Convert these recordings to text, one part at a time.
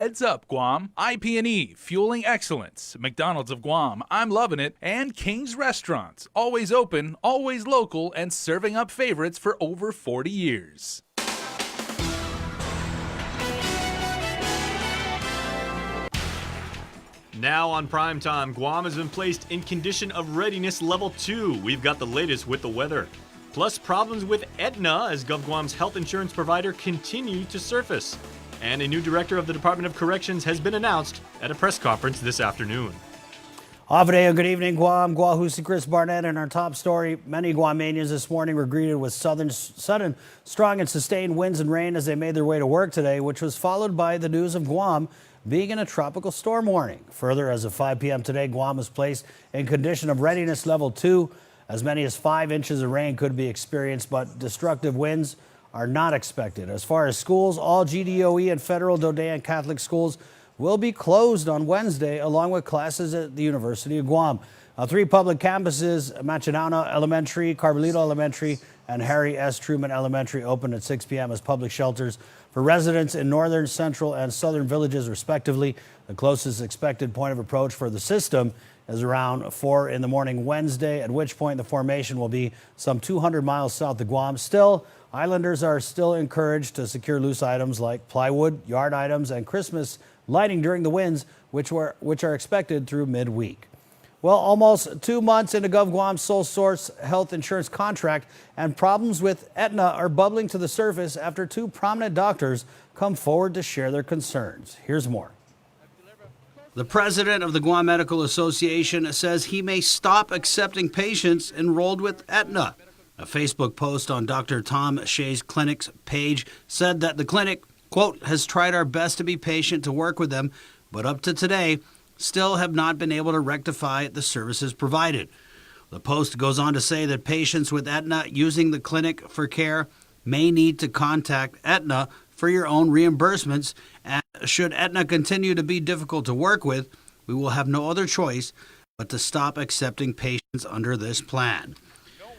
Heads up, Guam. IP&E, fueling excellence. McDonald's of Guam, I'm loving it. And King's Restaurants, always open, always local, and serving up favorites for over 40 years. Now on primetime, Guam has been placed in condition of readiness level 2. We've got the latest with the weather. Plus problems with Aetna as GovGuam's health insurance provider continue to surface. And a new director of the Department of Corrections has been announced at a press conference this afternoon. Havadeo, good evening, Guam. Guahusi Chris Barnett and our top story. Many Guamanians this morning were greeted with sudden, strong and sustained winds and rain as they made their way to work today, which was followed by the news of Guam being in a tropical storm warning. Further, as of 5 p.m. today, Guam was placed in condition of readiness level 2. As many as 5 inches of rain could be experienced, but destructive winds are not expected. As far as schools, all GDOE and federal Dodean Catholic schools will be closed on Wednesday, along with classes at the University of Guam. 3 public campuses, Machinana Elementary, Carbolito Elementary, and Harry S. Truman Elementary, opened at 6 p.m. as public shelters for residents in northern, central, and southern villages, respectively. The closest expected point of approach for the system is around 4 in the morning Wednesday, at which point the formation will be some 200 miles south of Guam. Still, islanders are still encouraged to secure loose items like plywood, yard items, and Christmas lighting during the winds, which are expected through midweek. Well, almost 2 months into GovGuam's sole source health insurance contract, and problems with Aetna are bubbling to the surface after 2 prominent doctors come forward to share their concerns. Here's more. The president of the Guam Medical Association says he may stop accepting patients enrolled with Aetna. A Facebook post on Dr. Tom Shea's clinic's page said that the clinic, quote, has tried our best to be patient to work with them, but up to today, still have not been able to rectify the services provided. The post goes on to say that patients with Aetna using the clinic for care may need to contact Aetna for your own reimbursements, and should Aetna continue to be difficult to work with, we will have no other choice but to stop accepting patients under this plan.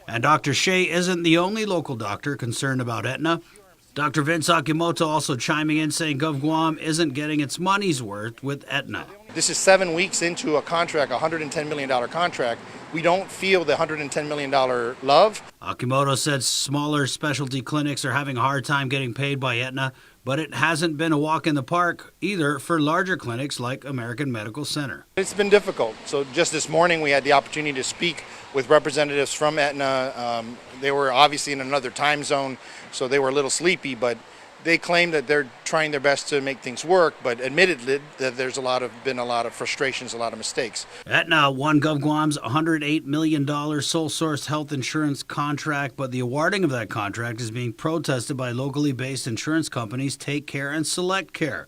And Dr. Shea isn't the only local doctor concerned about Aetna. Dr. Vince Akimoto also chiming in, saying GovGuam isn't getting its money's worth with Aetna. This is 7 weeks into a contract, a $110 million contract. We don't feel the $110 million love. Akimoto said smaller specialty clinics are having a hard time getting paid by Aetna, but it hasn't been a walk in the park either for larger clinics like American Medical Center. It's been difficult. So just this morning we had the opportunity to speak with representatives from Aetna. They were obviously in another time zone, so they were a little sleepy, but they claim that they're trying their best to make things work, but admittedly that there's been a lot of frustrations, a lot of mistakes. Aetna won GovGuam's $108 million sole source health insurance contract, but the awarding of that contract is being protested by locally based insurance companies Take Care and Select Care.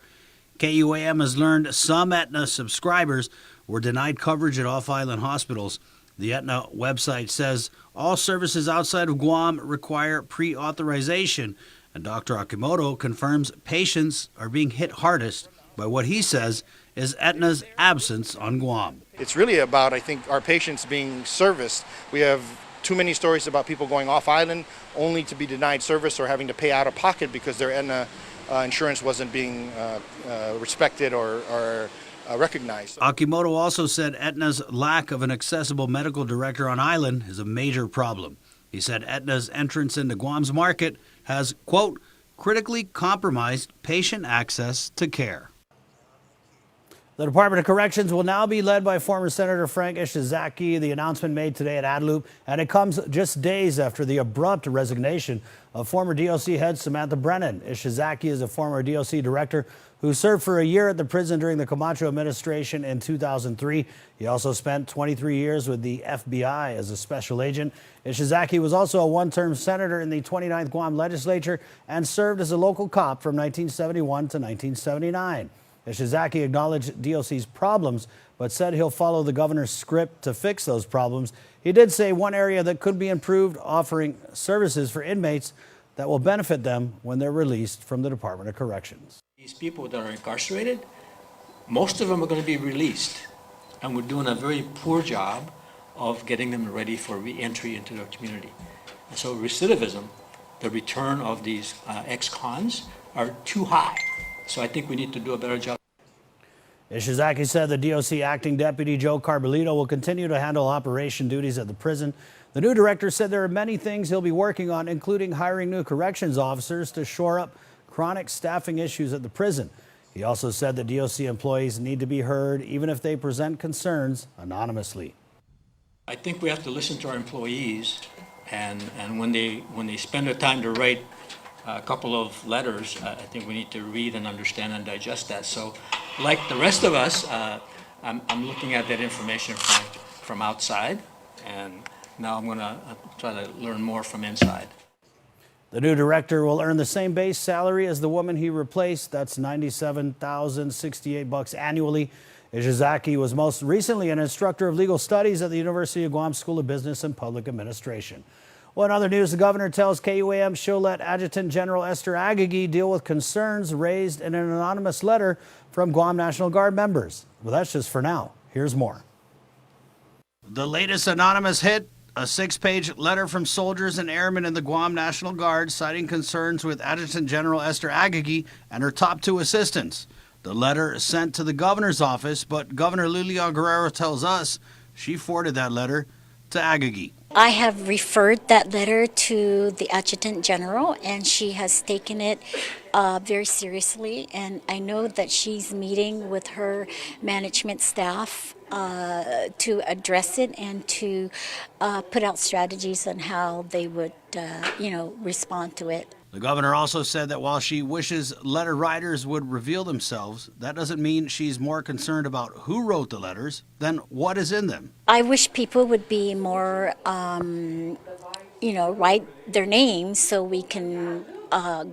KUAM has learned some Aetna subscribers were denied coverage at off-island hospitals. The Aetna website says all services outside of Guam require pre-authorization, and Dr. Akimoto confirms patients are being hit hardest by what he says is Aetna's absence on Guam. It's really about, I think, our patients being serviced. We have too many stories about people going off island only to be denied service or having to pay out of pocket because their Aetna insurance wasn't being respected or recognized. Akimoto also said Aetna's lack of an accessible medical director on island is a major problem. He said Aetna's entrance into Guam's market has, quote, critically compromised patient access to care. The Department of Corrections will now be led by former Senator Frank Ishizaki. The announcement made today at Adelup, and it comes just days after the abrupt resignation of former DOC head Samantha Brennan. Ishizaki is a former DOC director who served for a year at the prison during the Camacho administration in 2003. He also spent 23 years with the FBI as a special agent. Ishizaki was also a one-term senator in the 29th Guam legislature and served as a local cop from 1971 to 1979. Ishizaki acknowledged DOC's problems, but said he'll follow the governor's script to fix those problems. He did say one area that could be improved, offering services for inmates that will benefit them when they're released from the Department of Corrections. These people that are incarcerated, most of them are going to be released, and we're doing a very poor job of getting them ready for re-entry into their community. And so recidivism, the return of these ex-cons, are too high. So I think we need to do a better job. Ishizaki said the DOC acting deputy Joe Carbolito will continue to handle operation duties at the prison. The new director said there are many things he'll be working on, including hiring new corrections officers to shore up chronic staffing issues at the prison. He also said that DOC employees need to be heard even if they present concerns anonymously. I think we have to listen to our employees, and when they spend the time to write a couple of letters, I think we need to read and understand and digest that. So, like the rest of us, I'm looking at that information from outside, and now I'm going to try to learn more from inside. The new director will earn the same base salary as the woman he replaced. That's $97,068 annually. Ishizaki was most recently an instructor of legal studies at the University of Guam School of Business and Public Administration. Well, in other news, the governor tells KUAM she'll let Adjutant General Esther Agagi deal with concerns raised in an anonymous letter from Guam National Guard members. Well, that's just for now. Here's more. The latest anonymous hit, a 6-page letter from soldiers and airmen in the Guam National Guard citing concerns with Adjutant General Esther Agagi and her top 2 assistants. The letter is sent to the governor's office, but Governor Lilian Guerrero tells us she forwarded that letter to Agagi. I have referred that letter to the Adjutant General, and she has taken it very seriously. And I know that she's meeting with her management staff to address it and to put out strategies on how they would, respond to it. The governor also said that while she wishes letter writers would reveal themselves, that doesn't mean she's more concerned about who wrote the letters than what is in them. I wish people would be more, write their names so we can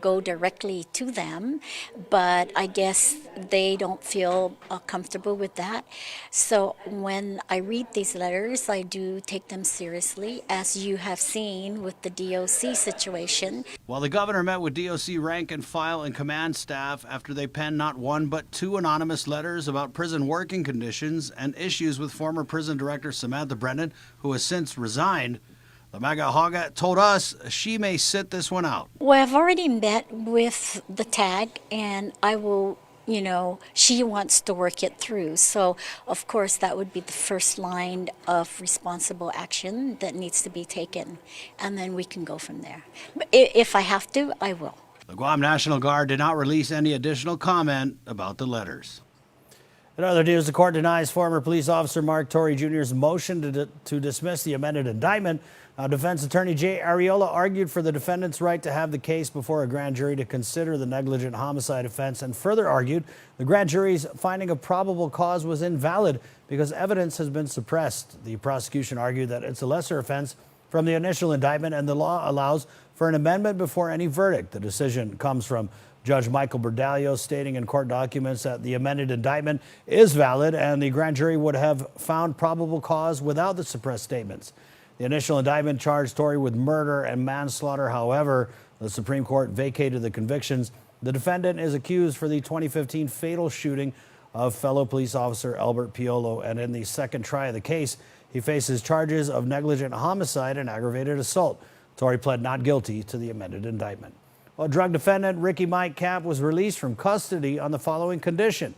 go directly to them, but I guess they don't feel comfortable with that. So when I read these letters, I do take them seriously, as you have seen with the DOC situation. While the governor met with DOC rank and file and command staff after they penned not 1 but 2 anonymous letters about prison working conditions and issues with former prison director Samantha Brennan, who has since resigned, the Magahaga told us she may sit this one out. Well, I've already met with the tag, and I will, she wants to work it through. So, of course, that would be the first line of responsible action that needs to be taken. And then we can go from there. But if I have to, I will. The Guam National Guard did not release any additional comment about the letters. In other news, the court denies former police officer Mark Torrey Jr.'s motion to dismiss the amended indictment. Defense attorney Jay Ariola argued for the defendant's right to have the case before a grand jury to consider the negligent homicide offense, and further argued the grand jury's finding of probable cause was invalid because evidence has been suppressed. The prosecution argued that it's a lesser offense from the initial indictment and the law allows for an amendment before any verdict. The decision comes from Judge Michael Berdalio stating in court documents that the amended indictment is valid and the grand jury would have found probable cause without the suppressed statements. The initial indictment charged Torrey with murder and manslaughter. However, the Supreme Court vacated the convictions. The defendant is accused for the 2015 fatal shooting of fellow police officer Albert Piolo, and in the second try of the case, he faces charges of negligent homicide and aggravated assault. Torrey pled not guilty to the amended indictment. Well, drug defendant Ricky Mike Camp was released from custody on the following condition: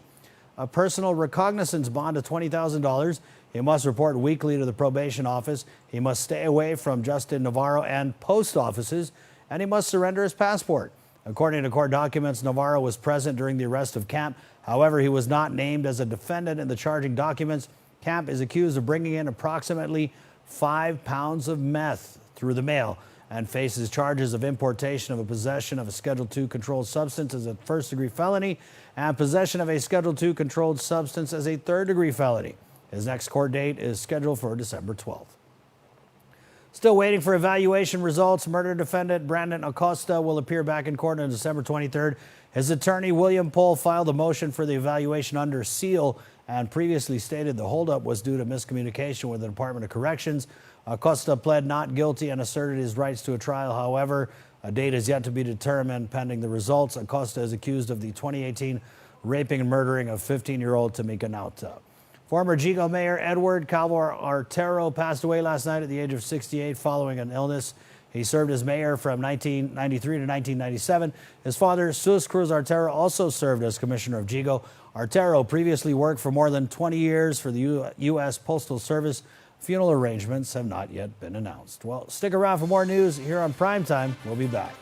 a personal recognizance bond of $20,000. He must report weekly to the probation office. He must stay away from Justin Navarro and post offices, and he must surrender his passport. According to court documents, Navarro was present during the arrest of Camp. However, he was not named as a defendant in the charging documents. Camp is accused of bringing in approximately 5 pounds of meth through the mail and faces charges of importation of a possession of a Schedule II controlled substance as a first-degree felony and possession of a Schedule II controlled substance as a third-degree felony. His next court date is scheduled for December 12th. Still waiting for evaluation results, murder defendant Brandon Acosta will appear back in court on December 23rd. His attorney, William Pohl, filed a motion for the evaluation under seal and previously stated the holdup was due to miscommunication with the Department of Corrections. Acosta pled not guilty and asserted his rights to a trial. However, a date is yet to be determined pending the results. Acosta is accused of the 2018 raping and murdering of 15-year-old Tamika Nauta. Former Jigo Mayor Edward Calvo Artero passed away last night at the age of 68 following an illness. He served as mayor from 1993 to 1997. His father, Sus Cruz Artero, also served as commissioner of Jigo. Artero previously worked for more than 20 years for the U.S. Postal Service. Funeral arrangements have not yet been announced. Well, stick around for more news here on Primetime. We'll be back.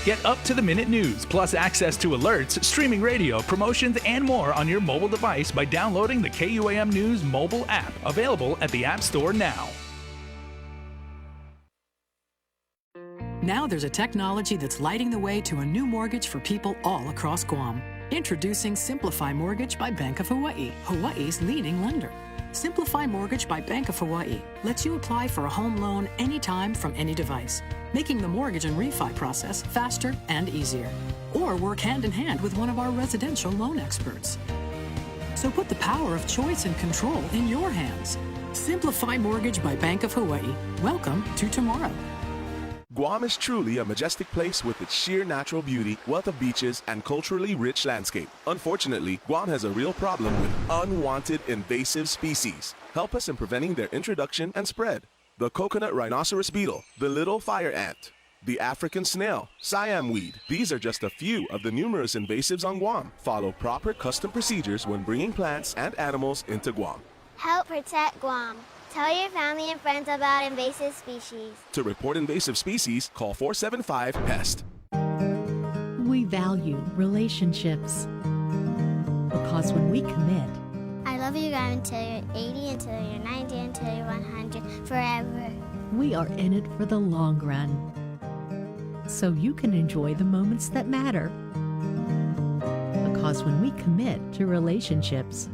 Get up-to-the-minute news, plus access to alerts, streaming radio, promotions, and more on your mobile device by downloading the KUAM News mobile app, available at the App Store now. Now there's a technology that's lighting the way to a new mortgage for people all across Guam. Introducing Simplify Mortgage by Bank of Hawaii, Hawaii's leading lender. Simplify Mortgage by Bank of Hawaii lets you apply for a home loan anytime from any device, making the mortgage and refi process faster and easier. Or work hand in hand with one of our residential loan experts. So put the power of choice and control in your hands. Simplify Mortgage by Bank of Hawaii. Welcome to tomorrow. Guam is truly a majestic place with its sheer natural beauty, wealth of beaches, and culturally rich landscape. Unfortunately, Guam has a real problem with unwanted invasive species. Help us in preventing their introduction and spread. The coconut rhinoceros beetle, the little fire ant, the African snail, Siam weed. These are just a few of the numerous invasives on Guam. Follow proper custom procedures when bringing plants and animals into Guam. Help protect Guam. Tell your family and friends about invasive species. To report invasive species, call 475-PEST. We value relationships because when we commit, I love you guys until you're 80, until you're 90, until you're 100, forever. we are in it for the long run. So you can enjoy the moments that matter. Because when we commit to relationships,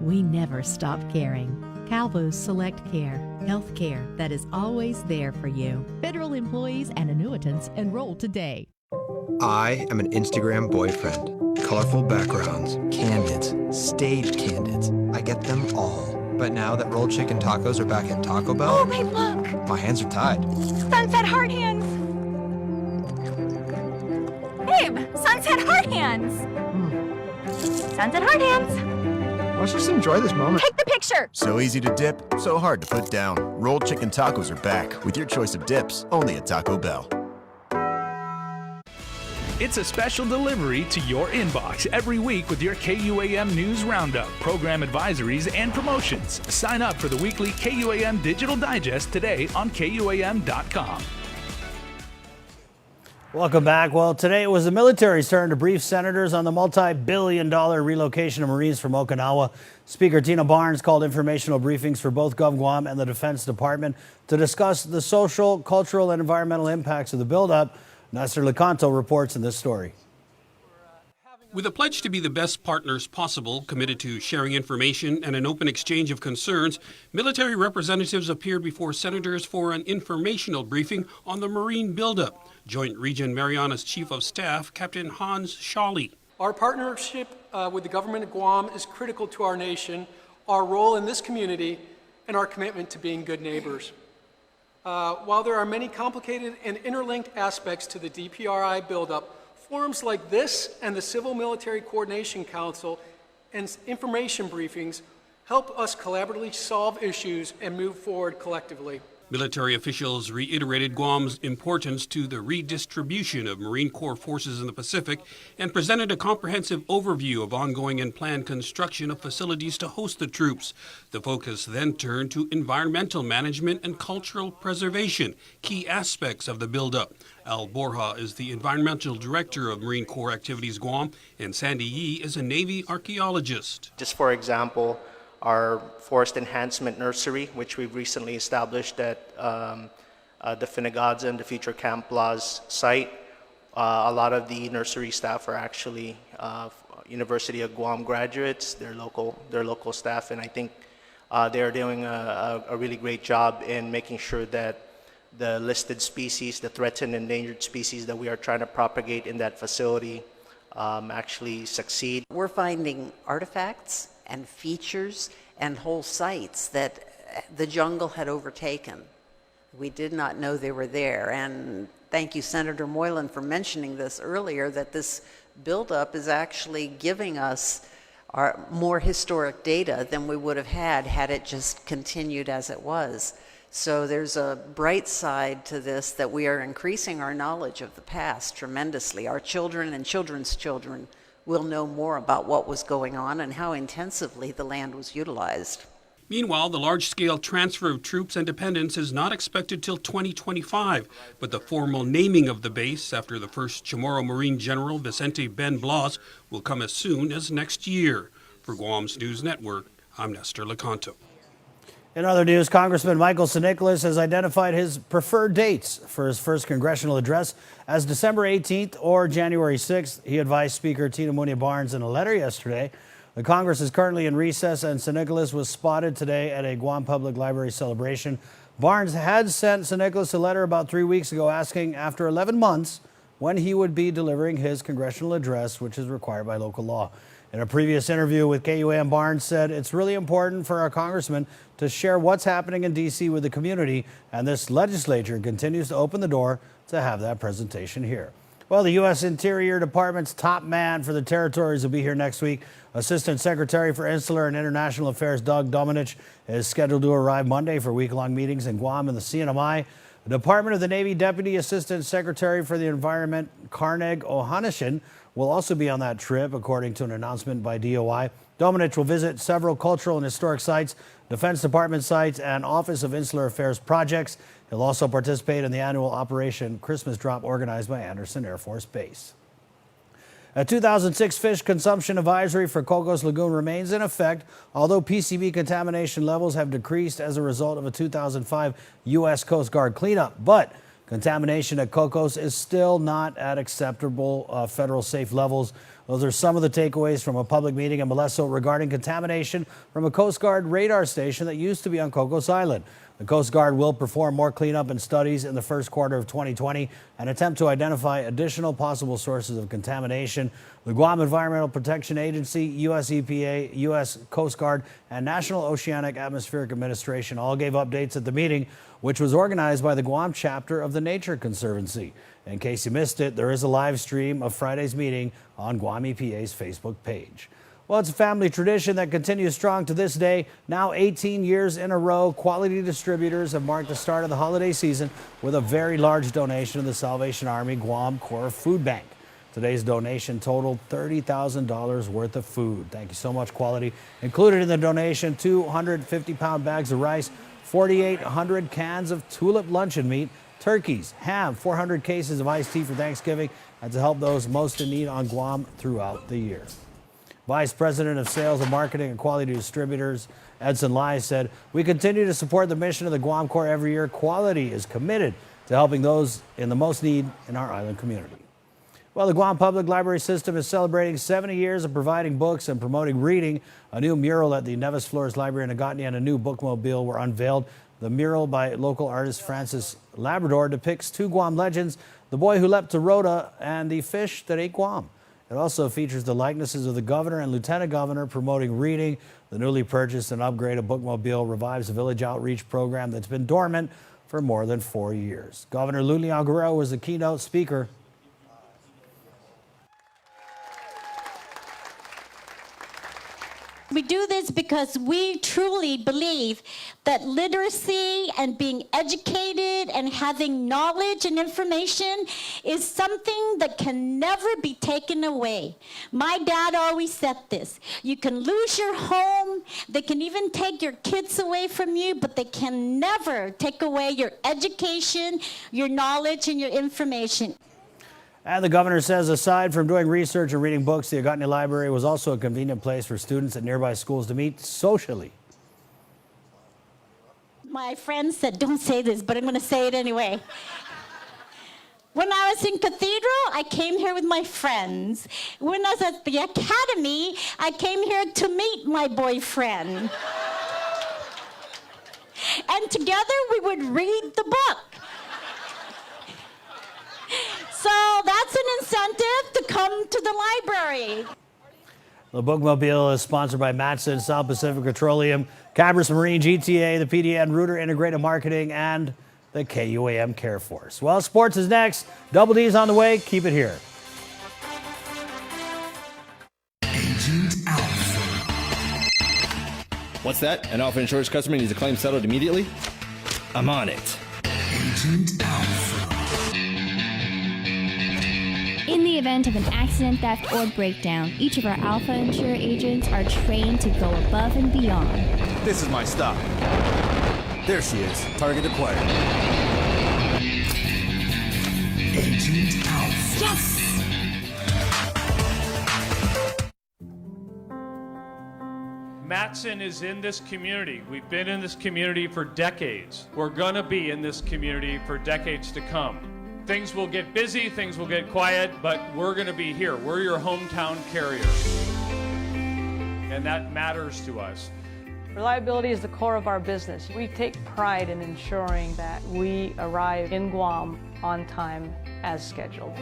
we never stop caring. Calvo's Select Care, health care that is always there for you. Federal employees and annuitants enroll today. I am an Instagram boyfriend. Colorful backgrounds, candids, stage candids. I get them all. But now that rolled chicken tacos are back at Taco Bell, oh babe, look! My hands are tied. Sunset heart hands! Babe, sunset heart hands! Sunset heart hands! Let's just enjoy this moment. Take the picture! So easy to dip, so hard to put down. Rolled chicken tacos are back with your choice of dips, only at Taco Bell. It's a special delivery to your inbox every week with your KUAM News Roundup, program advisories, and promotions. Sign up for the weekly KUAM Digital Digest today on KUAM.com. Welcome back. Well, today it was the military's turn to brief senators on the multi-billion-dollar relocation of Marines from Okinawa. Speaker Tina Barnes called informational briefings for both GovGuam and the Defense Department to discuss the social, cultural, and environmental impacts of the buildup. Nasser Lecanto reports in this story. With a pledge to be the best partners possible, committed to sharing information and an open exchange of concerns, military representatives appeared before senators for an informational briefing on the Marine buildup. Joint Region Mariana's Chief of Staff, Captain Hans Schawley. Our partnership with the government of Guam is critical to our nation, our role in this community, and our commitment to being good neighbors. While there are many complicated and interlinked aspects to the DPRI buildup, forums like this and the Civil Military Coordination Council and information briefings help us collaboratively solve issues and move forward collectively. Military officials reiterated Guam's importance to the redistribution of Marine Corps forces in the Pacific and presented a comprehensive overview of ongoing and planned construction of facilities to host the troops. The focus then turned to environmental management and cultural preservation, key aspects of the buildup. Al Borja is the environmental director of Marine Corps Activities Guam, and Sandy Yee is a Navy archaeologist. Just for example, our forest enhancement nursery, which we've recently established at the Finnegadza and the future Camp Laws site. A lot of the nursery staff are actually University of Guam graduates. They're local staff, and I think they're doing a really great job in making sure that the listed species, the threatened endangered species that we are trying to propagate in that facility actually succeed. We're finding artifacts and features and whole sites that the jungle had overtaken. We did not know they were there, and thank you, Senator Moylan, for mentioning this earlier, that this buildup is actually giving us more historic data than we would have had it just continued as it was. So there's a bright side to this, that we are increasing our knowledge of the past tremendously. Our children and children's children we'll know more about what was going on and how intensively the land was utilized. Meanwhile, the large-scale transfer of troops and dependents is not expected till 2025, but the formal naming of the base after the first Chamorro Marine General Vicente Ben Blas will come as soon as next year. For Guam's News Network, I'm Nestor Lecanto. In other news, Congressman Michael San Nicolas has identified his preferred dates for his first congressional address as December 18th or January 6th. He advised Speaker Tina Muñoz Barnes in a letter yesterday. The Congress is currently in recess, and San Nicolas was spotted today at a Guam Public Library celebration. Barnes had sent San Nicolas a letter about 3 weeks ago asking, after 11 months, when he would be delivering his congressional address, which is required by local law. In a previous interview with KUAM, Barnes said it's really important for our congressman to share what's happening in D.C. with the community, and this legislature continues to open the door to have that presentation here. Well, the U.S. Interior Department's top man for the territories will be here next week. Assistant Secretary for Insular and International Affairs Doug Domenech is scheduled to arrive Monday for week-long meetings in Guam and the CNMI. The Department of the Navy Deputy Assistant Secretary for the Environment, Carneg Ohanishin, will also be on that trip, according to an announcement by DOI. Domenech will visit several cultural and historic sites, Defense Department sites, and Office of Insular Affairs projects. He'll also participate in the annual Operation Christmas Drop organized by Andersen Air Force Base. A 2006 fish consumption advisory for Cocos Lagoon remains in effect, although PCB contamination levels have decreased as a result of a 2005 U.S. Coast Guard cleanup. But contamination at Cocos is still not at acceptable federal safe levels. Those are some of the takeaways from a public meeting in Moleso regarding contamination from a Coast Guard radar station that used to be on Cocos Island. The Coast Guard will perform more cleanup and studies in the first quarter of 2020 and attempt to identify additional possible sources of contamination. The Guam Environmental Protection Agency, U.S. EPA, U.S. Coast Guard, and National Oceanic Atmospheric Administration all gave updates at the meeting, which was organized by the Guam chapter of the Nature Conservancy. In case you missed it, there is a live stream of Friday's meeting on Guam EPA's Facebook page. Well, it's a family tradition that continues strong to this day. Now 18 years in a row, Quality Distributors have marked the start of the holiday season with a very large donation to the Salvation Army Guam Corps Food Bank. Today's donation totaled $30,000 worth of food. Thank you so much, Quality. Included in the donation, 250-pound bags of rice, 4,800 cans of tulip luncheon meat, turkeys, ham, 400 cases of iced tea for Thanksgiving, and to help those most in need on Guam throughout the year. Vice President of Sales and Marketing at Quality Distributors, Edson Lai, said, "We continue to support the mission of the Guam Corps every year. Quality is committed to helping those in the most need in our island community." Well, the Guam Public Library System is celebrating 70 years of providing books and promoting reading. A new mural at the Nevis Flores Library in Aetna and a new bookmobile were unveiled. The mural by local artist Francis Labrador depicts two Guam legends, the boy who leapt to Rhoda and the fish that ate Guam. It also features the likenesses of the governor and lieutenant governor promoting reading. The newly purchased and upgraded bookmobile revives a village outreach program that's been dormant for more than 4 years. Governor Lulian Guerrero was the keynote speaker. We do this because we truly believe that literacy and being educated and having knowledge and information is something that can never be taken away. My dad always said this: you can lose your home, they can even take your kids away from you, but they can never take away your education, your knowledge, and your information. And the governor says aside from doing research and reading books, the Aetna Library was also a convenient place for students at nearby schools to meet socially. My friend said, don't say this, but I'm going to say it anyway. When I was in Cathedral, I came here with my friends. When I was at the academy, I came here to meet my boyfriend. And together we would read the book. So that's an incentive to come to the library. The bookmobile is sponsored by Matson, South Pacific Petroleum, Cabris Marine, GTA, the PDN, Reuter Integrated Marketing, and the KUAM Care Force. Well, sports is next. Double D's on the way. Keep it here. Agent Alpha. What's that? An Alpha Insurance customer needs a claim settled immediately? I'm on it. Agent Alpha. In the the event of an accident, theft, or breakdown, each of our Alpha Insure agents are trained to go above and beyond. This is my stop. There she is. Target acquired. Agent Alpha. Yes! Matson is in this community. We've been in this community for decades. We're gonna be in this community for decades to come. Things will get busy, things will get quiet, but we're gonna be here. We're your hometown carrier. And that matters to us. Reliability is the core of our business. We take pride in ensuring that we arrive in Guam on time as scheduled.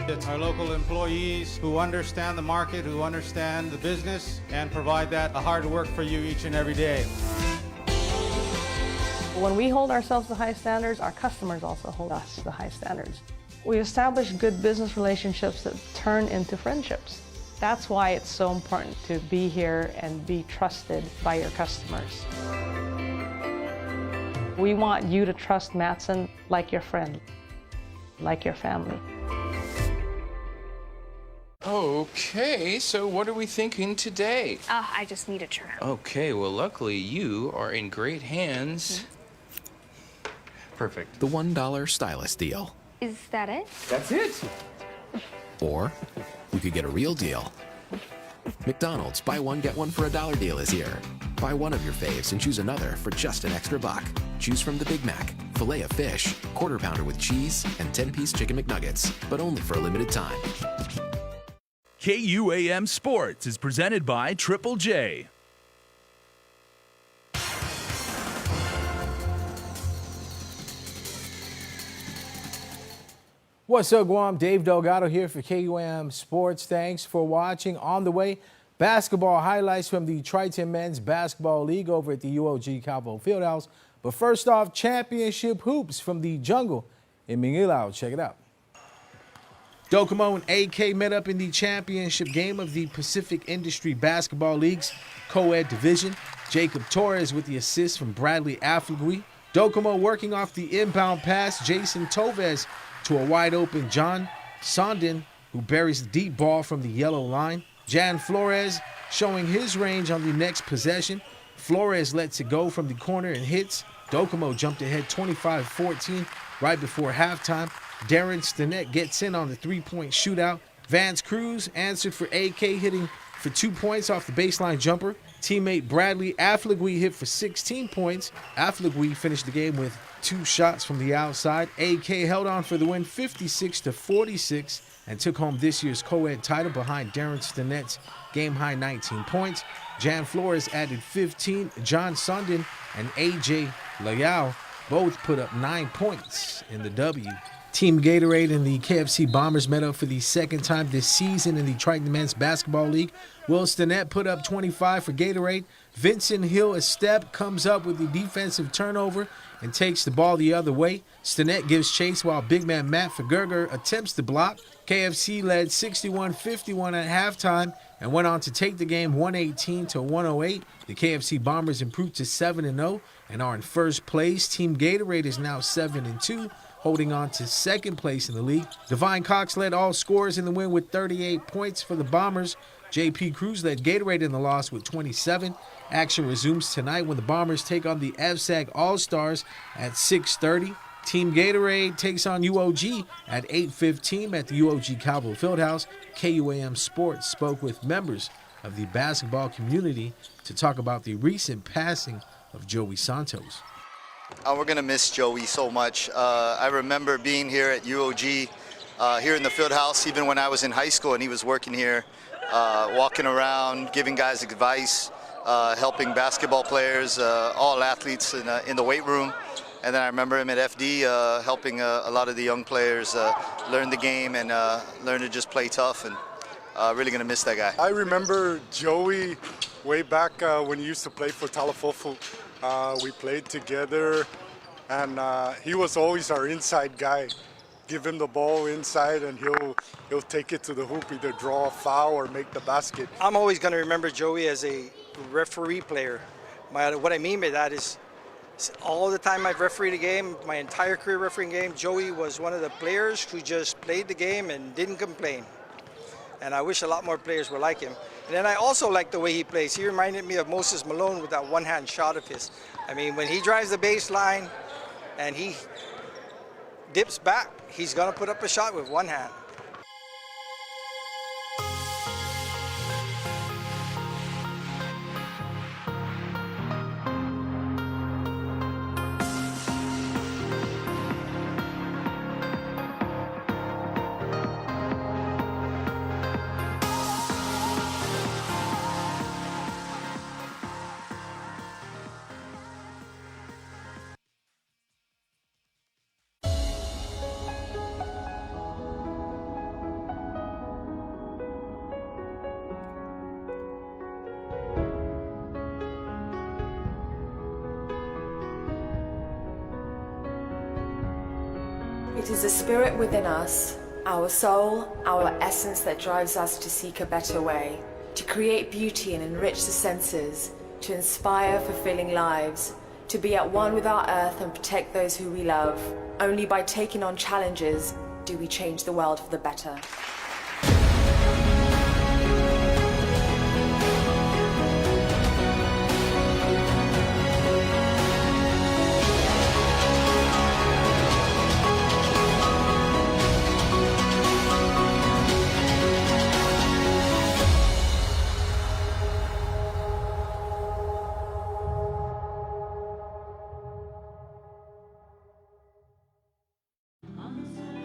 It's our local employees who understand the market, who understand the business, and provide that hard work for you each and every day. When we hold ourselves to high standards, our customers also hold us to high standards. We establish good business relationships that turn into friendships. That's why it's so important to be here and be trusted by your customers. We want you to trust Matson like your friend, like your family. Okay, so what are we thinking today? I just need a trim. Okay, well, luckily you are in great hands. Perfect. The $1 stylist deal. Is that it? That's it. Or we could get a real deal. McDonald's buy one, get one for $1 deal is here. Buy one of your faves and choose another for just an extra $1. Choose from the Big Mac, filet of fish, quarter pounder with cheese, and 10-piece chicken McNuggets, but only for a limited time. KUAM Sports is presented by Triple J. What's up, Guam? Dave Delgado here for KUAM Sports. Thanks for watching. On the way, basketball highlights from the Triton Men's Basketball League over at the UOG Calvo Fieldhouse. But first off, championship hoops from the jungle in Mingilao. Check it out. Docomo and AK met up in the championship game of the Pacific Industry Basketball League's co-ed division. Jacob Torres with the assist from Bradley Afflegui. Docomo working off the inbound pass, Jason Toves to a wide-open John Sondin, who buries the deep ball from the yellow line. Jan Flores showing his range on the next possession. Flores lets it go from the corner and hits. Docomo jumped ahead 25-14 right before halftime. Darren Stinnett gets in on the three-point shootout. Vance Cruz answered for AK, hitting for 2 points off the baseline jumper. Teammate Bradley Afflegui hit for 16 points. Afflegui finished the game with 2 shots from the outside. AK held on for the win 56-46 and took home this year's co-ed title behind Darren Stinnett's game-high 19 points. Jan Flores added 15. John Sondin and AJ Leal both put up 9 points in the W. Team Gatorade and the KFC Bombers met up for the second time this season in the Triton Men's Basketball League. Will Stinnett put up 25 for Gatorade. Vincent Hill, a step, comes up with the defensive turnover and takes the ball the other way. Stinnett gives chase while big man Matt Fagurger attempts to block. KFC led 61-51 at halftime and went on to take the game 118-108. The KFC Bombers improved to 7-0 and are in first place. Team Gatorade is now 7-2. Holding on to second place in the league. Divine Cox led all scorers in the win with 38 points for the Bombers. JP Cruz led Gatorade in the loss with 27. Action resumes tonight when the Bombers take on the FSAG All-Stars at 6:30. Team Gatorade takes on UOG at 8:15 at the UOG Calvo Fieldhouse. KUAM Sports spoke with members of the basketball community to talk about the recent passing of Joey Santos. We're going to miss Joey so much. I remember being here at UOG, here in the field house, even when I was in high school and he was working here, walking around, giving guys advice, helping basketball players, all athletes in the weight room. And then I remember him at FD helping a lot of the young players learn the game and learn to just play tough, and really going to miss that guy. I remember Joey way back when he used to play for Talafofu. We played together, and he was always our inside guy. Give him the ball inside, and he'll take it to the hoop, either draw a foul or make the basket. I'm always going to remember Joey as a referee player. What I mean by that is All the time I've refereed a game, my entire career refereeing game, Joey was one of the players who just played the game and didn't complain. And I wish a lot more players were like him. And then I also like the way he plays. He reminded me of Moses Malone with that one-hand shot of his. I mean, when he drives the baseline and he dips back, he's going to put up a shot with one hand. It is the spirit within us, our soul, our essence that drives us to seek a better way, to create beauty and enrich the senses, to inspire fulfilling lives, to be at one with our earth and protect those who we love. Only by taking on challenges do we change the world for the better.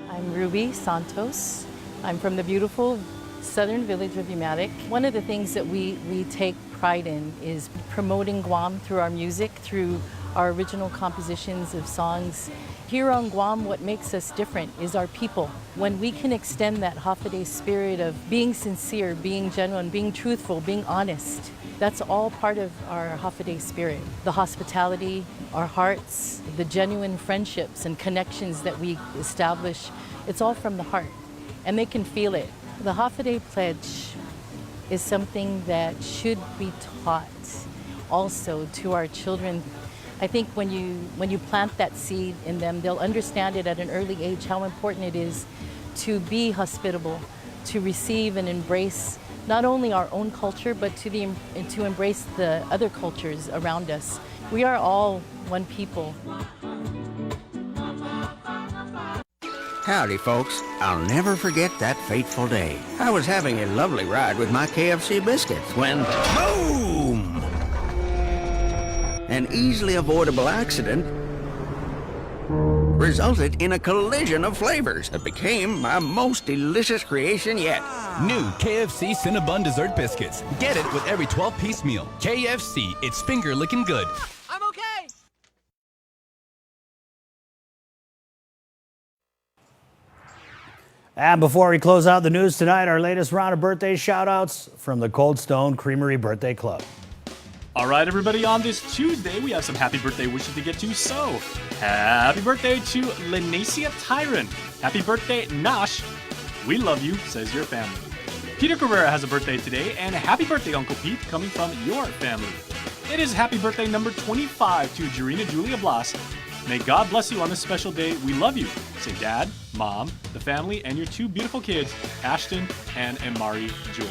I'm Ruby Santos. I'm from the beautiful southern village of Umatic. One of the things that we take pride in is promoting Guam through our music, through our original compositions of songs. Here on Guam, what makes us different is our people. When we can extend that Hafaday spirit of being sincere, being genuine, being truthful, being honest, that's all part of our Hafaday spirit. The hospitality, our hearts, the genuine friendships and connections that we establish, it's all from the heart, and they can feel it. The Hafaday Pledge is something that should be taught also to our children. I think when you plant that seed in them, they'll understand it at an early age how important it is to be hospitable, to receive and embrace not only our own culture, but to embrace the other cultures around us. We are all one people. Howdy, folks. I'll never forget that fateful day. I was having a lovely ride with my KFC biscuits when, boom! An easily avoidable accident resulted in a collision of flavors that became my most delicious creation yet. New KFC Cinnabon Dessert Biscuits. Get it with every 12-piece meal. KFC, it's finger-licking good. I'm okay! And before we close out the news tonight, our latest round of birthday shout-outs from the Cold Stone Creamery Birthday Club. All right, everybody, on this Tuesday, we have some happy birthday wishes to get to. So, happy birthday to Lenacia Tyron. Happy birthday, Nash. We love you, says your family. Peter Cabrera has a birthday today, and happy birthday, Uncle Pete, coming from your family. It is happy birthday number 25 to Jarina Julia Blas. May God bless you on this special day. We love you. Say Dad, Mom, the family, and your two beautiful kids, Ashton and Amari Joy.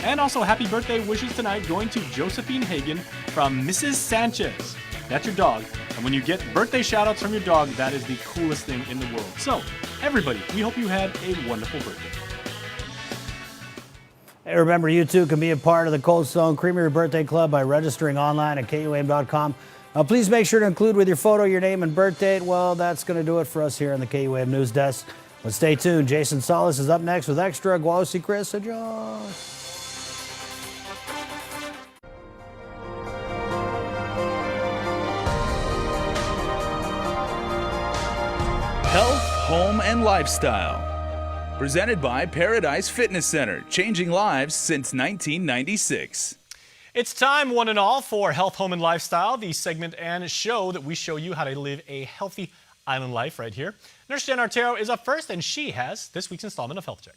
And also happy birthday wishes tonight going to Josephine Hagen from Mrs. Sanchez. That's your dog. And when you get birthday shout-outs from your dog, that is the coolest thing in the world. So, everybody, we hope you had a wonderful birthday. Hey, remember, you too can be a part of the Cold Stone Creamery Birthday Club by registering online at KUAM.com. Please make sure to include with your photo your name and birth date. Well, that's going to do it for us here on the KUAM News Desk. But stay tuned. Jason Solis is up next with Extra. Guausi, Chris, and Josh. Health, Home, and Lifestyle. Presented by Paradise Fitness Center, changing lives since 1996. It's time, one and all, for Health, Home, and Lifestyle, the segment and show that we show you how to live a healthy island life right here. Nurse Jen Artero is up first, and she has this week's installment of Health Check.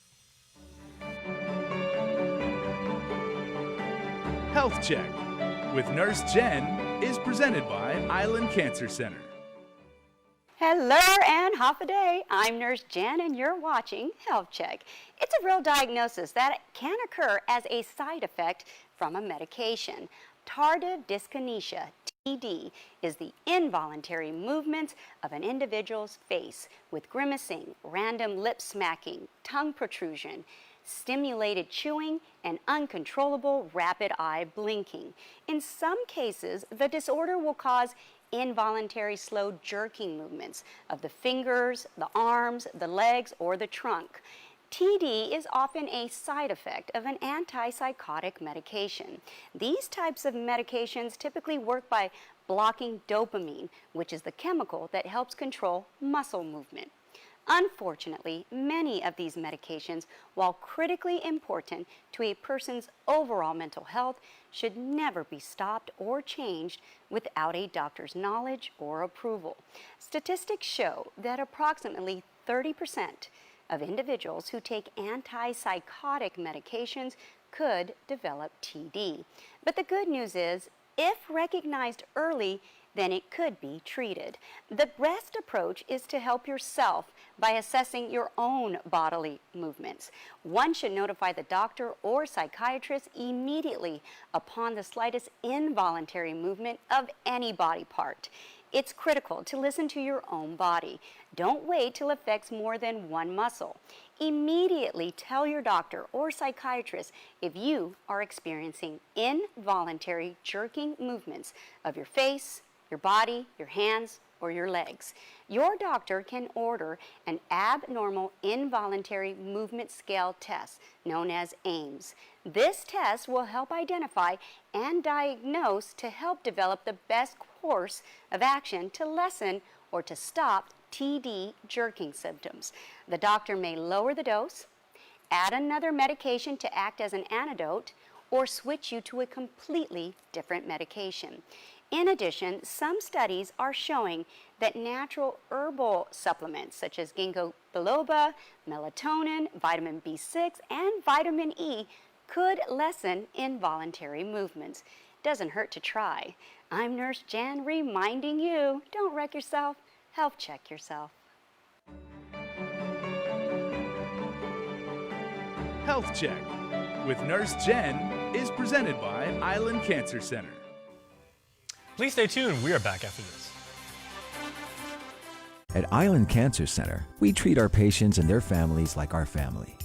Health Check with Nurse Jen is presented by Island Cancer Center. Hello and half a day. I'm Nurse Jen and you're watching Health Check. It's a real diagnosis that can occur as a side effect from a medication. Tardive dyskinesia, TD, is the involuntary movements of an individual's face with grimacing, random lip smacking, tongue protrusion, stimulated chewing, and uncontrollable rapid eye blinking. In some cases, the disorder will cause involuntary slow jerking movements of the fingers, the arms, the legs, or the trunk. TD is often a side effect of an antipsychotic medication. These types of medications typically work by blocking dopamine, which is the chemical that helps control muscle movement. Unfortunately, many of these medications, while critically important to a person's overall mental health, should never be stopped or changed without a doctor's knowledge or approval. Statistics show that approximately 30% of individuals who take antipsychotic medications could develop TD. But the good news is, if recognized early, then it could be treated. The best approach is to help yourself by assessing your own bodily movements. One should notify the doctor or psychiatrist immediately upon the slightest involuntary movement of any body part. It's critical to listen to your own body. Don't wait till it affects more than one muscle. Immediately tell your doctor or psychiatrist if you are experiencing involuntary jerking movements of your face, your body, your hands, or your legs. Your doctor can order an abnormal involuntary movement scale test known as AIMS. This test will help identify and diagnose to help develop the best course of action to lessen or to stop TD jerking symptoms. The doctor may lower the dose, add another medication to act as an antidote, or switch you to a completely different medication. In addition, some studies are showing that natural herbal supplements such as ginkgo biloba, melatonin, vitamin B6, and vitamin E could lessen involuntary movements. Doesn't hurt to try. I'm Nurse Jan reminding you, don't wreck yourself, health check yourself. Health Check with Nurse Jen is presented by Island Cancer Center. Please stay tuned. We are back after this. At Island Cancer Center, we treat our patients and their families like our family.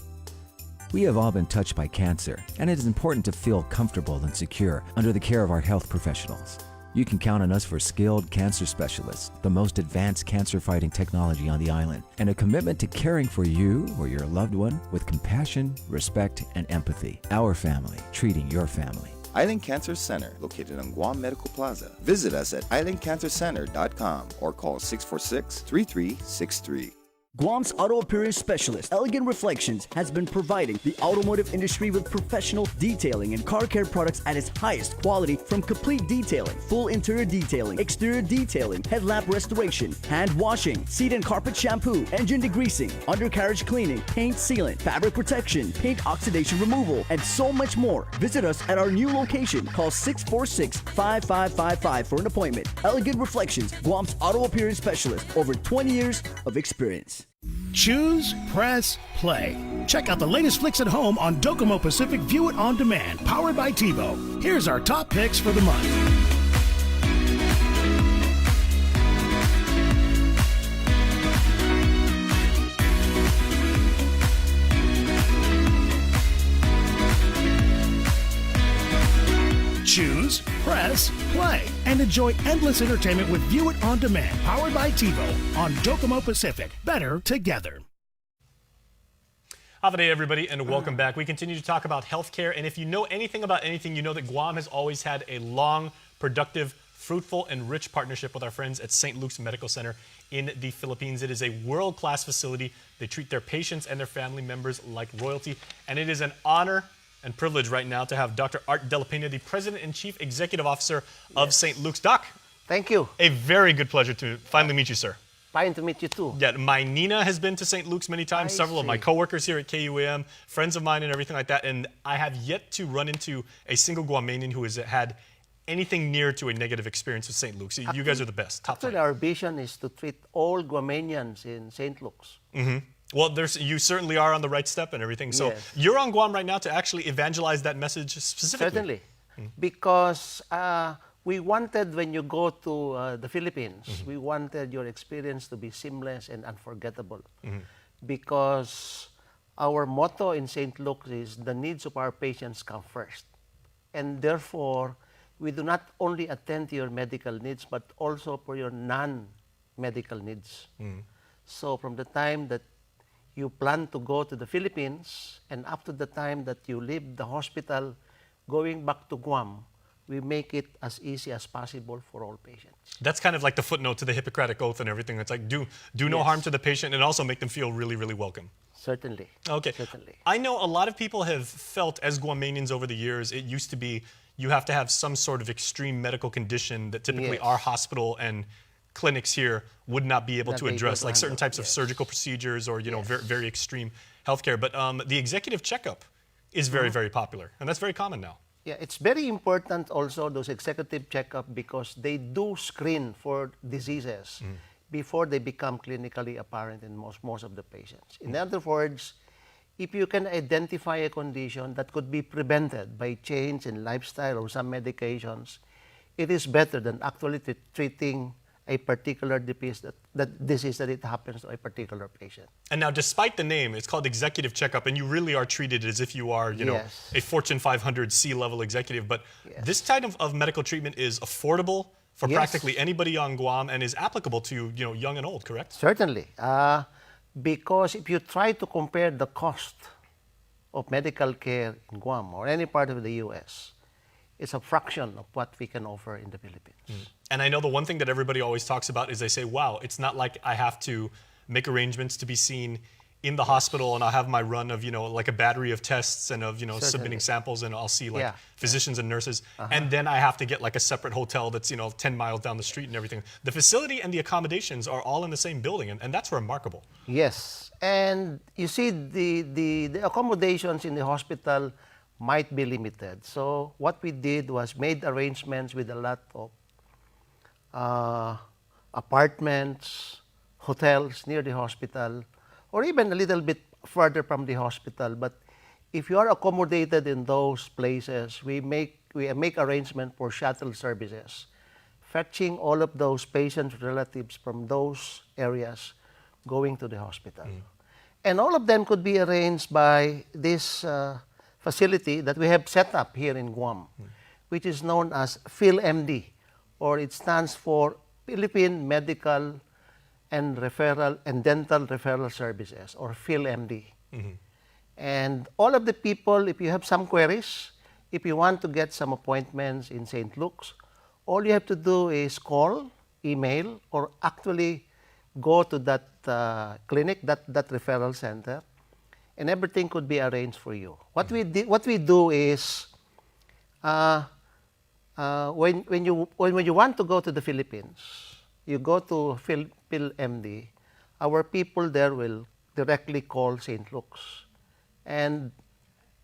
We have all been touched by cancer, and it is important to feel comfortable and secure under the care of our health professionals. You can count on us for skilled cancer specialists, the most advanced cancer-fighting technology on the island, and a commitment to caring for you or your loved one with compassion, respect, and empathy. Our family, treating your family. Island Cancer Center, located on Guam Medical Plaza. Visit us at islandcancercenter.com or call 646-3363. Guam's auto appearance specialist, Elegant Reflections, has been providing the automotive industry with professional detailing and car care products at its highest quality, from complete detailing, full interior detailing, exterior detailing, headlamp restoration, hand washing, seat and carpet shampoo, engine degreasing, undercarriage cleaning, paint sealant, fabric protection, paint oxidation removal, and so much more. Visit us at our new location. Call 646-5555 for an appointment. Elegant Reflections, Guam's auto appearance specialist, over 20 years of experience. Choose, press, play. Check out the latest flicks at home on Docomo Pacific View It On Demand, powered by TiVo. Here's our top picks for the month. Choose, press, play, and enjoy endless entertainment with View It On Demand, powered by TiVo on Docomo Pacific. Better together. Have a day, everybody, and welcome back. We continue to talk about healthcare, and if you know anything about anything, you know that Guam has always had a long, productive, fruitful, and rich partnership with our friends at St. Luke's Medical Center in the Philippines. It is a world-class facility. They treat their patients and their family members like royalty, and it is an honor and privilege right now to have Dr. Art Dela Pena, the President and Chief Executive Officer of St. Luke's. Doc. Thank you. A very good pleasure to finally meet you, sir. Fine to meet you too. Yeah, my Nina has been to St. Luke's many times. Several of my coworkers here at KUAM, friends of mine and everything like that. And I have yet to run into a single Guamanian who has had anything near to a negative experience with St. Luke's. You guys are the best. Top Actually, our vision is to treat all Guamanians in St. Luke's. Well, you certainly are on the right step and everything. So Yes. you're on Guam right now to actually evangelize that message specifically. Certainly. Because we wanted, when you go to the Philippines, we wanted your experience to be seamless and unforgettable. Because our motto in St. Luke's is the needs of our patients come first. And therefore, we do not only attend to your medical needs, but also for your non-medical needs. So from the time that you plan to go to the Philippines and up to the time that you leave the hospital going back to Guam, we make it as easy as possible for all patients. That's kind of like the footnote to the Hippocratic Oath and everything. It's like do no Yes. harm to the patient and also make them feel really, really welcome. Certainly. Okay. Certainly. I know a lot of people have felt as Guamanians over the years, it used to be you have to have some sort of extreme medical condition that typically Yes. our hospital and clinics here would not be able Not to be able address, to like certain handle, types of yes. surgical procedures or very, very extreme healthcare. But the executive checkup is very, very popular, and that's very common now. Yeah, it's very important also, those executive checkup, because they do screen for diseases before they become clinically apparent in most of the patients. In other words, if you can identify a condition that could be prevented by change in lifestyle or some medications, it is better than actually treating a particular disease that it happens to a particular patient. And now, despite the name, it's called executive checkup, and you really are treated as if you are, Yes. a Fortune 500 C-level executive. But Yes. this type of medical treatment is affordable for Yes. practically anybody on Guam and is applicable to young and old, correct? Certainly. Because if you try to compare the cost of medical care in Guam or any part of the U.S., it's a fraction of what we can offer in the Philippines. And I know the one thing that everybody always talks about is they say, wow, it's not like I have to make arrangements to be seen in the hospital and I'll have my run of, like a battery of tests and of, submitting Certainly. samples and I'll see like Yeah. physicians and nurses. And then I have to get like a separate hotel that's, 10 miles down the street and everything. The facility and the accommodations are all in the same building and that's remarkable. Yes. And you see, the accommodations in the hospital might be limited. So what we did was made arrangements with a lot of apartments, hotels near the hospital, or even a little bit further from the hospital. But if you are accommodated in those places, we make arrangement for shuttle services, fetching all of those patients' relatives from those areas going to the hospital. And all of them could be arranged by this facility that we have set up here in Guam, which is known as PhilMD, or it stands for Philippine Medical and Dental Referral Services, or PhilMD. And all of the people, if you have some queries, if you want to get some appointments in St. Luke's, all you have to do is call, email, or actually go to that clinic, that referral center, and everything could be arranged for you. What we do is, when you want to go to the Philippines, you go to PhilMD. Our people there will directly call St. Luke's, and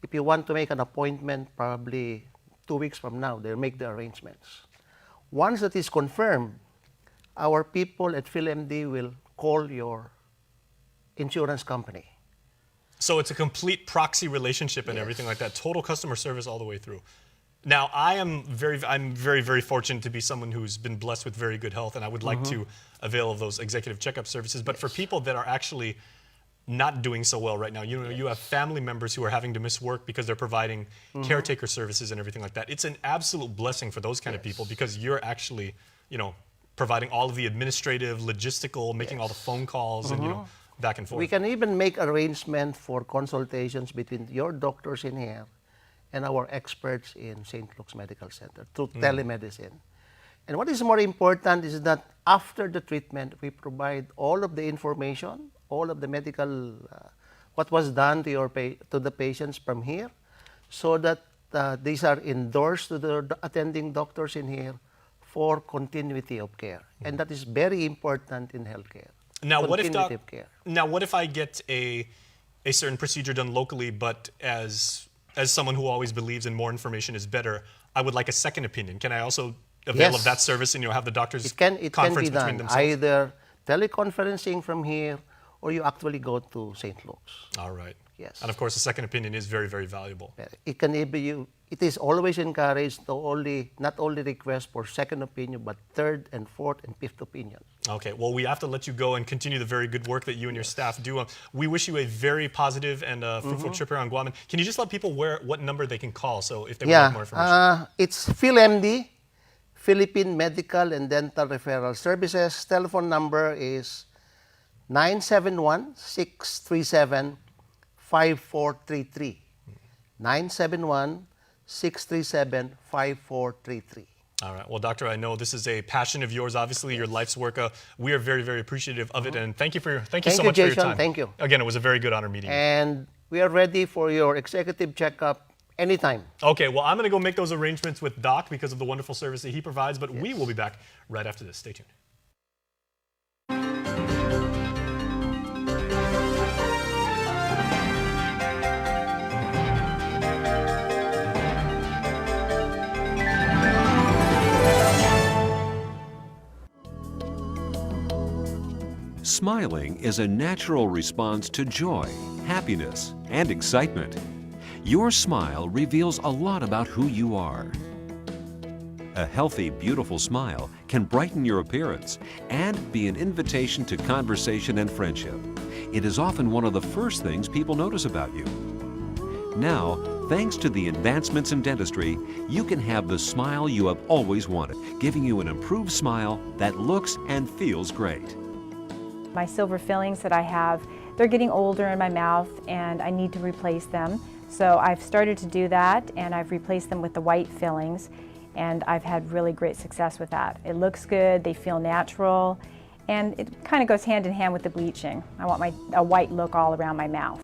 if you want to make an appointment, probably 2 weeks from now, they'll make the arrangements. Once that is confirmed, our people at PhilMD will call your insurance company. So it's a complete proxy relationship and everything like that. Total customer service all the way through. Now, I'm very, very fortunate to be someone who's been blessed with very good health, and I would like to avail of those executive checkup services. But for people that are actually not doing so well right now, you have family members who are having to miss work because they're providing caretaker services and everything like that. It's an absolute blessing for those kind of people because you're actually, providing all of the administrative, logistical, making all the phone calls and, back and forth. We can even make arrangements for consultations between your doctors in here and our experts in St. Luke's Medical Center through telemedicine. And what is more important is that after the treatment, we provide all of the information, all of the medical, what was done to the patients from here, so that these are endorsed to the attending doctors in here for continuity of care. And that is very important in healthcare. Now, what if care. Now, what if I get a certain procedure done locally, but as as someone who always believes in more information is better, I would like a second opinion. Can I also avail of that service and have the doctors conference between themselves? Either teleconferencing from here or you actually go to St. Luke's. All right. Yes. And of course, a second opinion is very, very valuable. It can be it is always encouraged to not only request for second opinion, but third and fourth and fifth opinion. Okay, well, we have to let you go and continue the very good work that you and your staff do. We wish you a very positive and fruitful trip around Guam. And can you just let people what number they can call? So if they would like more information. It's PhilMD, Philippine Medical and Dental Referral Services. Telephone number is 971-637-5433. 971-637-5433. All right. Well, Doctor, I know this is a passion of yours, obviously, your life's work. We are very, very appreciative of it. And thank you so much Jason, for your time. Thank you. Again, it was a very good honor meeting you. And we are ready for your executive checkup anytime. Okay. Well, I'm going to go make those arrangements with Doc because of the wonderful service that he provides. But we will be back right after this. Stay tuned. Smiling is a natural response to joy, happiness, and excitement. Your smile reveals a lot about who you are. A healthy, beautiful smile can brighten your appearance and be an invitation to conversation and friendship. It is often one of the first things people notice about you. Now, thanks to the advancements in dentistry, you can have the smile you have always wanted, giving you an improved smile that looks and feels great. My silver fillings that I have, they're getting older in my mouth and I need to replace them. So I've started to do that and I've replaced them with the white fillings and I've had really great success with that. It looks good, they feel natural, and it kind of goes hand in hand with the bleaching. I want a white look all around my mouth.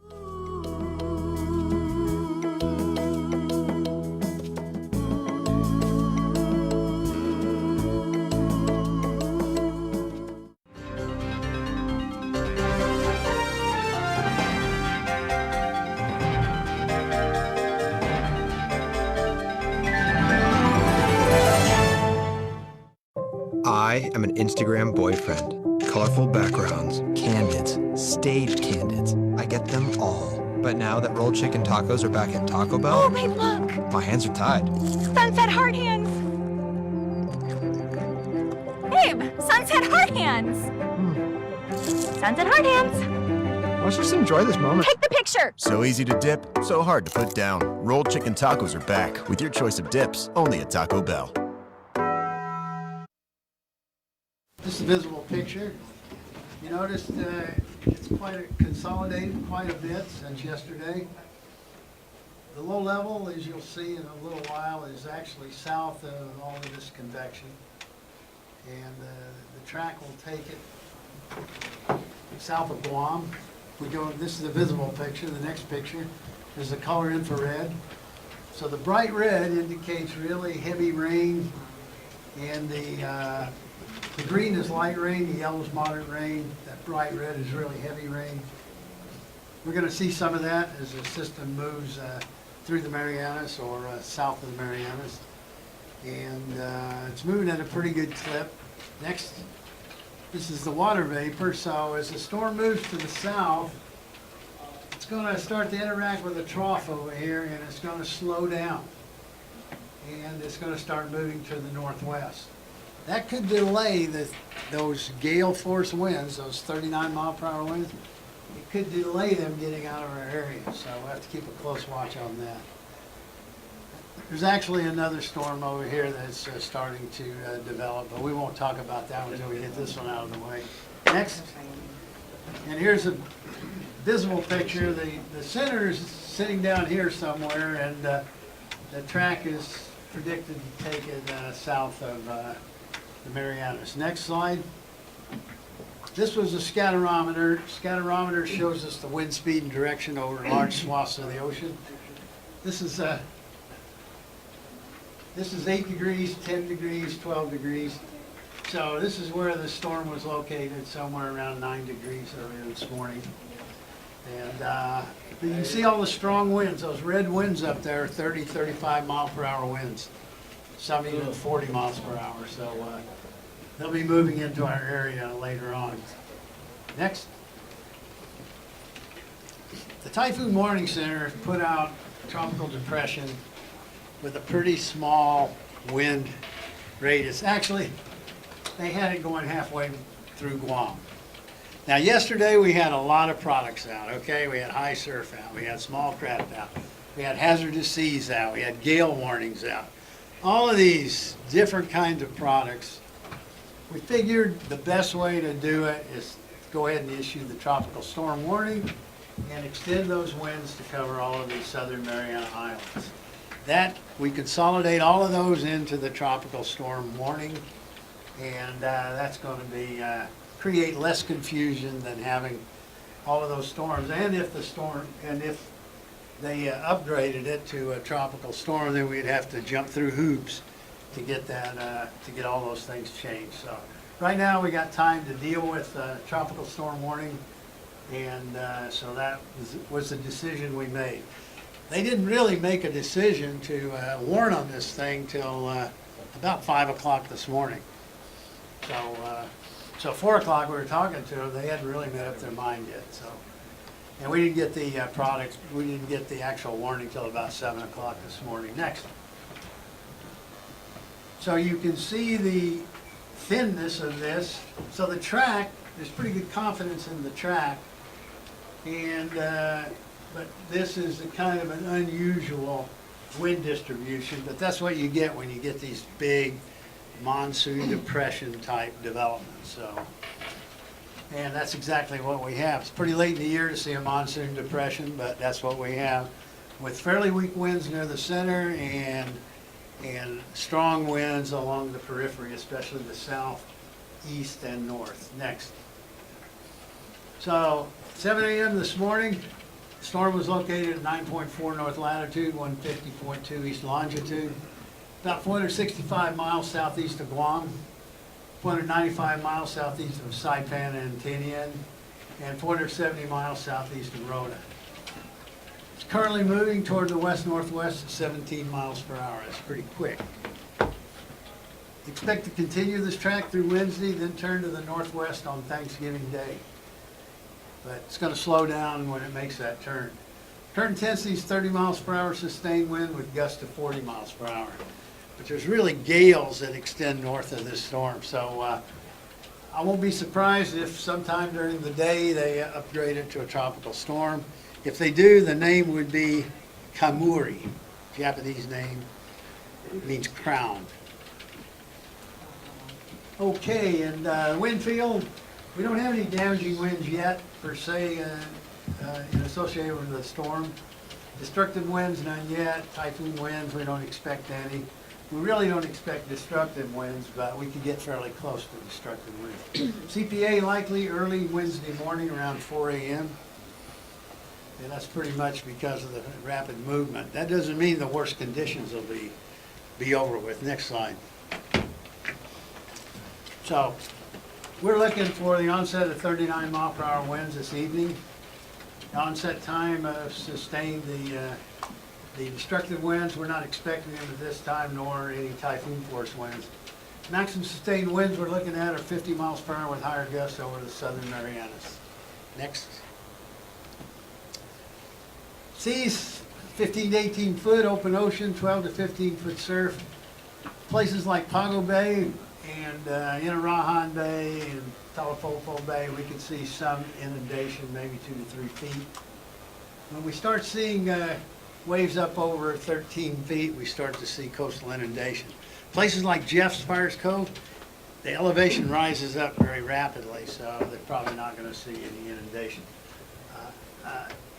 I am an Instagram boyfriend. Colorful backgrounds, candids, stage candids. I get them all. But now that rolled chicken tacos are back at Taco Bell, Oh, babe, look! my hands are tied. Sunset heart hands! Babe, sunset heart hands! Sunset heart hands! Let's just enjoy this moment. Take the picture! So easy to dip, so hard to put down. Rolled chicken tacos are back with your choice of dips, only at Taco Bell. This is a visible picture. You noticed it's consolidated quite a bit since yesterday. The low level, as you'll see in a little while, is actually south of all of this convection. And the track will take it south of Guam. This is a visible picture. The next picture is the color infrared. So the bright red indicates really heavy rain, and the green is light rain, the yellow is moderate rain, that bright red is really heavy rain. We're going to see some of that as the system moves through the Marianas or south of the Marianas. And it's moving at a pretty good clip. Next, this is the water vapor. So as the storm moves to the south, it's going to start to interact with the trough over here and it's going to slow down. And it's going to start moving to the northwest. That could delay those gale force winds, those 39-mile-per-hour winds. It could delay them getting out of our area, so we'll have to keep a close watch on that. There's actually another storm over here that's starting to develop, but we won't talk about that until we get this one out of the way. Next, and here's a visible picture. The center is sitting down here somewhere, and the track is predicted to take it south of the Marianas. Next slide. This was a scatterometer. Scatterometer shows us the wind speed and direction over large swaths of the ocean. This is 8 degrees, 10 degrees, 12 degrees. So this is where the storm was located, somewhere around 9 degrees earlier this morning. And you can see all the strong winds, those red winds up there, 30, 35 mile per hour winds. Some even 40 miles per hour. So they'll be moving into our area later on. Next. The Typhoon Warning Center put out tropical depression with a pretty small wind radius. Actually, they had it going halfway through Guam. Now yesterday we had a lot of products out, okay? We had high surf out, we had small craft out, we had hazardous seas out, we had gale warnings out. All of these different kinds of products. We figured the best way to do it is go ahead and issue the tropical storm warning and extend those winds to cover all of these southern Mariana Islands. That, we consolidate all of those into the tropical storm warning, and that's going to be create less confusion than having all of those storms. And if they upgraded it to a tropical storm, then we'd have to jump through hoops to get that to get all those things changed. So right now we got time to deal with tropical storm warning, and so that was the decision we made. They didn't really make a decision to warn on this thing till about 5 o'clock this morning. So 4 o'clock we were talking to them, they hadn't really made up their mind yet. So, and we didn't get the products, we didn't get the actual warning till about 7 o'clock this morning. Next. So you can see the thinness of this. So the track, there's pretty good confidence in the track, and but this is a kind of an unusual wind distribution, but that's what you get when you get these big monsoon depression type developments. So, and that's exactly what we have. It's pretty late in the year to see a monsoon depression, but that's what we have, with fairly weak winds near the center and strong winds along the periphery, especially the south, east, and north. Next. So 7 a.m. this morning, the storm was located at 9.4 north latitude, 150.2 east longitude, about 465 miles southeast of Guam, 495 miles southeast of Saipan and Tinian, and 470 miles southeast of Rota. It's currently moving toward the west-northwest at 17 miles per hour. That's pretty quick. Expect to continue this track through Wednesday, then turn to the northwest on Thanksgiving Day. But it's going to slow down when it makes that turn. Current intensity is 30 miles per hour sustained wind with gusts of 40 miles per hour. But there's really gales that extend north of this storm. So I won't be surprised if sometime during the day they upgrade it to a tropical storm. If they do, the name would be Kamuri. Japanese name. It means crown. Okay, and wind field, we don't have any damaging winds yet, per se, associated with the storm. Destructive winds, none yet. Typhoon winds, we don't expect any. We really don't expect destructive winds, but we could get fairly close to destructive winds. CPA likely early Wednesday morning around 4 a.m. And that's pretty much because of the rapid movement. That doesn't mean the worst conditions will be over with. Next slide. So we're looking for the onset of 39 mile per hour winds this evening. The onset time sustained the destructive winds. We're not expecting them at this time, nor any typhoon force winds. Maximum sustained winds we're looking at are 50 miles per hour with higher gusts over the southern Marianas. Next. Seas, 15 to 18 foot, open ocean, 12 to 15 foot surf. Places like Pago Bay and Inarajan Bay and Talapofo Bay, we can see some inundation, maybe 2 to 3 feet. When we start seeing waves up over 13 feet, we start to see coastal inundation. Places like Jeff's Spires Cove, the elevation rises up very rapidly, so they're probably not going to see any inundation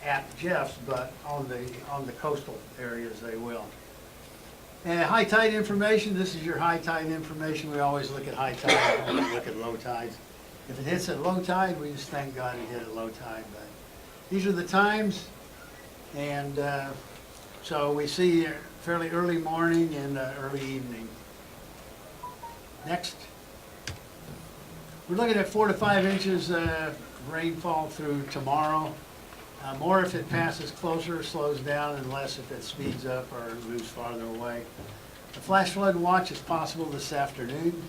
at Jeff's, but on the coastal areas they will. And high tide information, this is your high tide information. We always look at high tide when we look at low tides. If it hits at low tide, we just thank God it hit at low tide. But these are the times, and so we see fairly early morning and early evening. Next. We're looking at 4 to 5 inches rainfall through tomorrow. More if it passes closer, slows down, and less if it speeds up or moves farther away. The flash flood watch is possible this afternoon,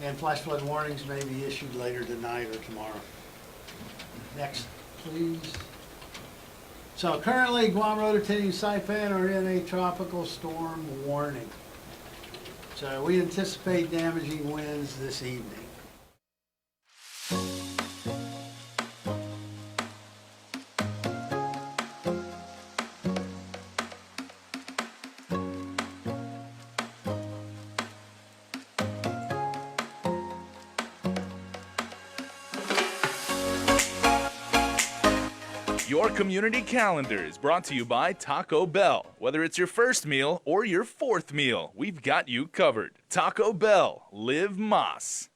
and flash flood warnings may be issued later tonight or tomorrow. Next, please. So currently, Guam, rotating Saipan are in a tropical storm warning. So we anticipate damaging winds this evening. Your community calendar is brought to you by Taco Bell. Whether it's your first meal or your fourth meal, we've got you covered. Taco Bell, live Mas.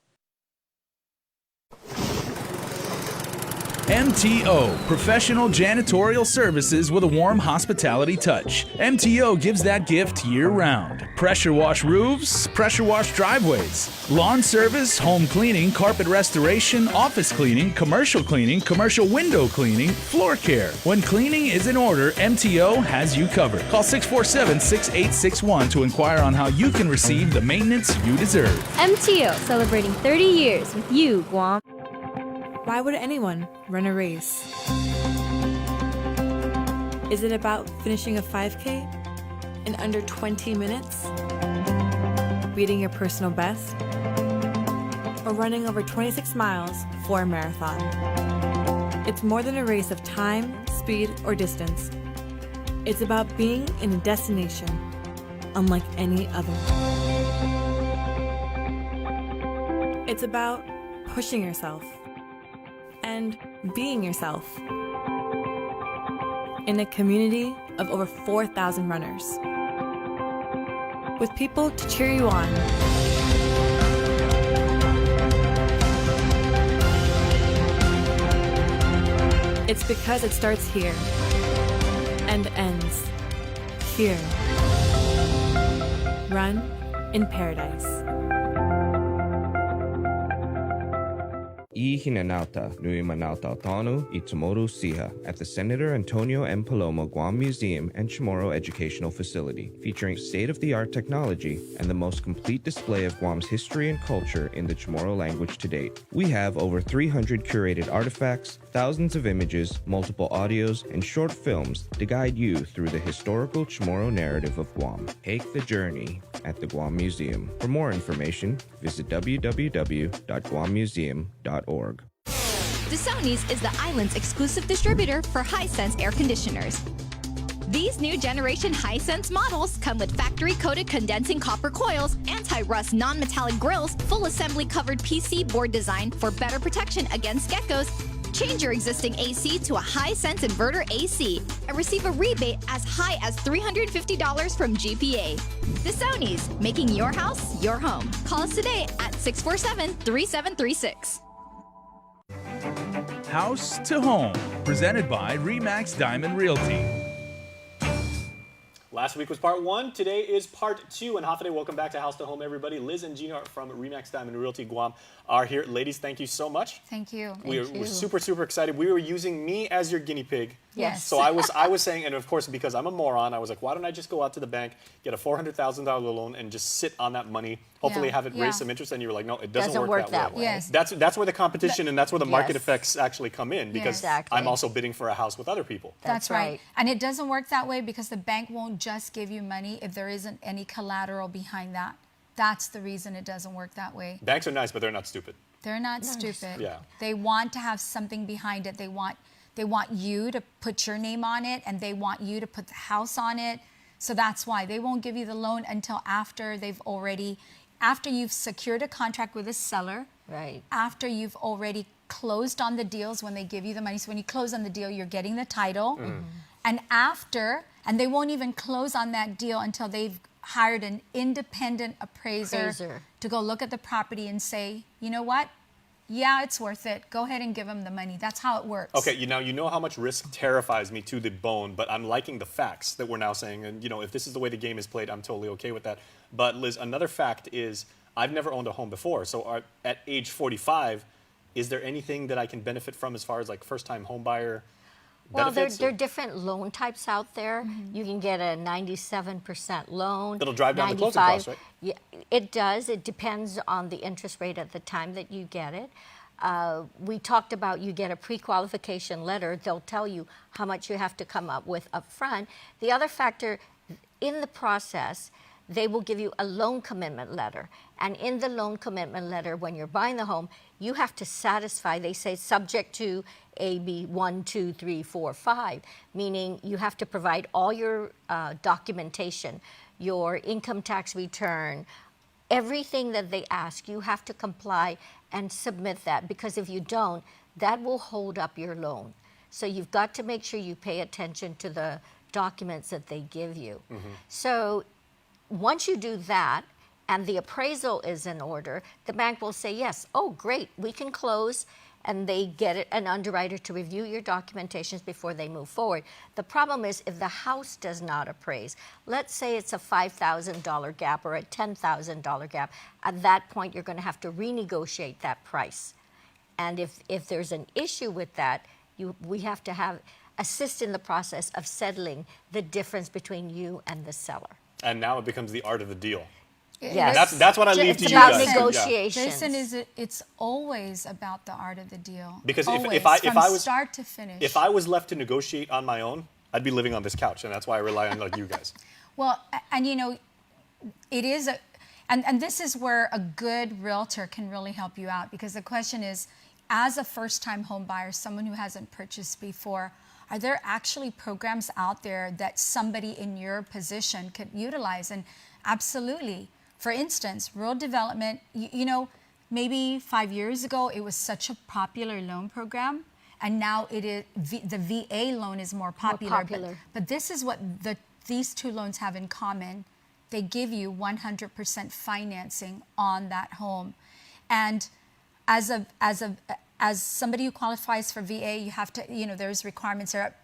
MTO, professional janitorial services with a warm hospitality touch. MTO gives that gift year-round. Pressure wash roofs, pressure wash driveways, lawn service, home cleaning, carpet restoration, office cleaning, commercial window cleaning, floor care. When cleaning is in order, MTO has you covered. Call 647-6861 to inquire on how you can receive the maintenance you deserve. MTO, celebrating 30 years with you, Guam. Why would anyone run a race? Is it about finishing a 5K in under 20 minutes? Beating your personal best? Or running over 26 miles for a marathon? It's more than a race of time, speed, or distance. It's about being in a destination unlike any other. It's about pushing yourself and being yourself in a community of over 4,000 runners with people to cheer you on. It's because it starts here and ends here. Run in paradise. I hinanauta nui manauta tanu I Tsumoru Siha at the Senator Antonio M. Palomo Guam Museum and Chamorro Educational Facility, featuring state-of-the-art technology and the most complete display of Guam's history and culture in the Chamorro language to date. We have over 300 curated artifacts, thousands of images, multiple audios, and short films to guide you through the historical Chamorro narrative of Guam. Take the journey at the Guam Museum. For more information, visit www.guammuseum.org. DeSony's is the island's exclusive distributor for Hisense air conditioners. These new generation Hisense models come with factory-coated condensing copper coils, anti-rust non-metallic grills, full assembly covered PC board design for better protection against geckos. Change your existing AC to a Hisense inverter AC and receive a rebate as high as $350 from GPA. DeSony's, making your house your home. Call us today at 647-3736. House to Home, presented by Remax Diamond Realty. Last week was part 1. Today is part 2. And Hafide, welcome back to House to Home, everybody. Liz and Gina from Remax Diamond Realty Guam are here. Ladies, thank you so much. Thank you. We're super, super excited. We were using me as your guinea pig. Yes. So I was saying, and of course, because I'm a moron, I was like, why don't I just go out to the bank, get a $400,000 loan, and just sit on that money, hopefully have it raise some interest? And you were like, no, it doesn't work that way. Yes. That's where the competition and that's where the market effects actually come in, because I'm also bidding for a house with other people. That's right. And it doesn't work that way because the bank won't just give you money if there isn't any collateral behind that. That's the reason it doesn't work that way. Banks are nice, but they're not stupid. They're not stupid. Yeah. They want to have something behind it. They want you to put your name on it, and they want you to put the house on it. So that's why they won't give you the loan until after you've secured a contract with a seller. Right. After you've already closed on the deals when they give you the money. So when you close on the deal, you're getting the title. And and they won't even close on that deal until they've hired an independent appraiser to go look at the property and say, you know what? Yeah, it's worth it. Go ahead and give them the money. That's how it works. Okay, you know how much risk terrifies me to the bone, but I'm liking the facts that we're now saying. And, if this is the way the game is played, I'm totally okay with that. But, Liz, another fact is I've never owned a home before. So at age 45, is there anything that I can benefit from as far as, like, first-time home buyer Well, benefits? there are different loan types out there. You can get a 97% loan. It'll drive down the closing costs, right? Yeah, it does. It depends on the interest rate at the time that you get it. We talked about you get a pre-qualification letter. They'll tell you how much you have to come up with up front. The other factor in the process, they will give you a loan commitment letter. And in the loan commitment letter, when you're buying the home, you have to satisfy, they say, subject to AB 1, 2, 3, 4, 5, meaning you have to provide all your documentation, your income tax return, everything that they ask, you have to comply and submit that, because if you don't, that will hold up your loan. So you've got to make sure you pay attention to the documents that they give you. So once you do that and the appraisal is in order, the bank will say, yes, oh, great, we can close, and they get an underwriter to review your documentations before they move forward. The problem is if the house does not appraise, let's say it's a $5,000 gap or a $10,000 gap, at that point you're going to have to renegotiate that price. And if there's an issue with that, we have to assist in the process of settling the difference between you and the seller. And now it becomes the art of the deal. Yes. That's what I leave to you about guys. negotiations. Listen, it's always about the art of the deal. Because always, if I was start to finish. If I was left to negotiate on my own, I'd be living on this couch, and that's why I rely on like you guys. Well, and you know, it is and this is where a good realtor can really help you out, because the question is, as a first-time home buyer, someone who hasn't purchased before, are there actually programs out there that somebody in your position could utilize? And absolutely. For instance, rural development, you know, maybe 5 years ago, it was such a popular loan program, and now it is the VA loan is more popular. But this is what these two loans have in common. They give you 100% financing on that home. And as somebody who qualifies for VA, you have to, you know, there's requirements there.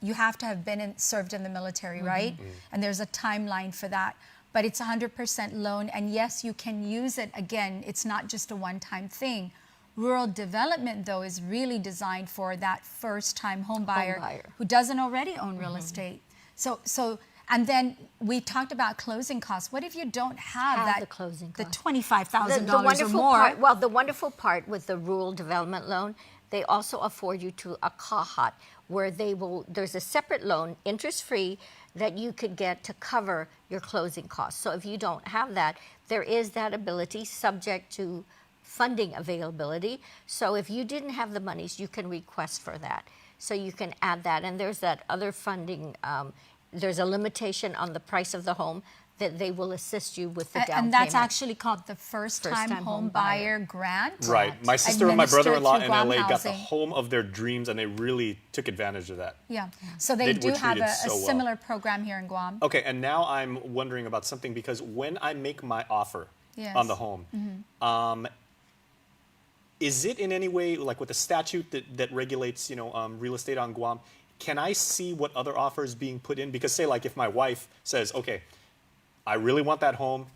You have to have served in the military, right? And there's a timeline for that. But it's 100% loan, and yes, you can use it again. It's not just a one-time thing. Rural development, though, is really designed for that first-time home buyer who doesn't already own real estate. And then we talked about closing costs. What if you don't have the closing costs? The $25,000 or more? The wonderful part with the rural development loan, they also afford you to a KUAM, where there's a separate loan, interest-free, that you could get to cover your closing costs. So if you don't have that, there is that ability subject to funding availability. So if you didn't have the monies, you can request for that. So you can add that. And there's that other funding. There's a limitation on the price of the home that they will assist you with the down payment. And that's actually called the first-time home buyer grant. Right. My sister and my brother-in-law in LA got the home of their dreams, and they really took advantage of that. Yeah. So they do have a similar program here in Guam. Okay, and now I'm wondering about something, because when I make my offer on the home, is it in any way, like with the statute that regulates, you know, real estate on Guam, can I see what other offers being put in? Because say like if my wife says, okay, I really want that home,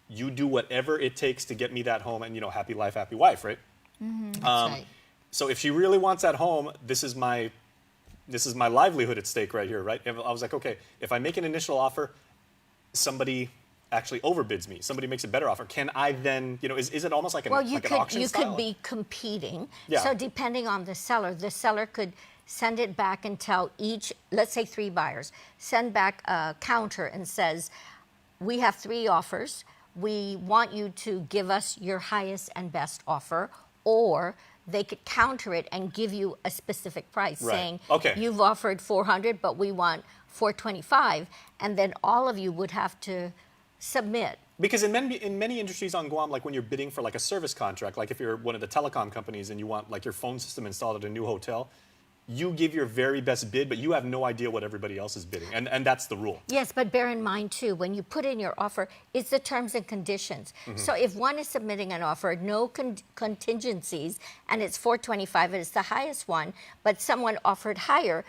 you do whatever it takes to get me that home, and, you know, happy life, happy wife, right? That's right. So if she really wants that home, this is my livelihood at stake right here, right? I was like, okay, if I make an initial offer, somebody actually overbids me, somebody makes a better offer, can I then, you know, is it almost like an auction style? You could be competing. Yeah. So depending on the seller could send it back and tell each, let's say 3 buyers, send back a counter and says, we have 3 offers. We want you to give us your highest and best offer, or they could counter it and give you a specific price, saying, you've offered $400, but we want $425, and then all of you would have to submit. Because in many industries on Guam, like when you're bidding for like a service contract, like if you're one of the telecom companies and you want like your phone system installed at a new hotel, you give your very best bid, but you have no idea what everybody else is bidding, and that's the rule. Yes, but bear in mind, too, when you put in your offer, it's the terms and conditions. So if one is submitting an offer, no contingencies, and it's $425, and it's the highest one, but someone offered higher,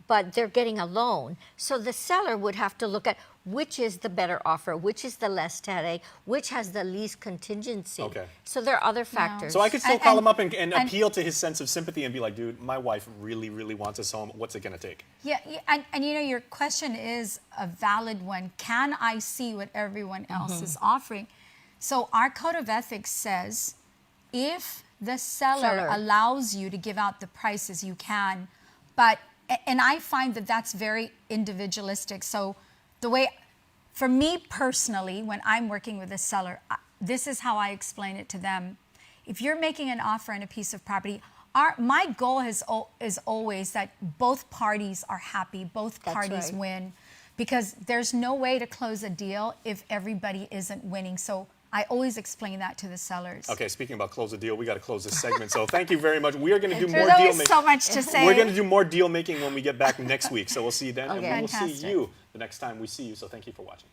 but they're getting a loan. So the seller would have to look at which is the better offer, which is the less headache, which has the least contingency. Okay. So there are other factors. So I could still call him up and appeal to his sense of sympathy and be like, dude, my wife really, really wants us home. What's it going to take? Yeah, and you know, your question is a valid one. Can I see what everyone else is offering? So our code of ethics says if the seller allows you to give out the prices, you can. But, and I find that that's very individualistic. So the way, for me personally, when I'm working with a seller, this is how I explain it to them. If you're making an offer on a piece of property, my goal is always that both parties are happy, both parties win, because there's no way to close a deal if everybody isn't winning. So I always explain that to the sellers. Okay, speaking about close the deal, we got to close this segment. So thank you very much. We are going to do more deal making. There's so much to say. We're going to do more deal making when we get back next week. So we'll see you then, and we will see Fantastic. you the next time we see you. So thank you for watching.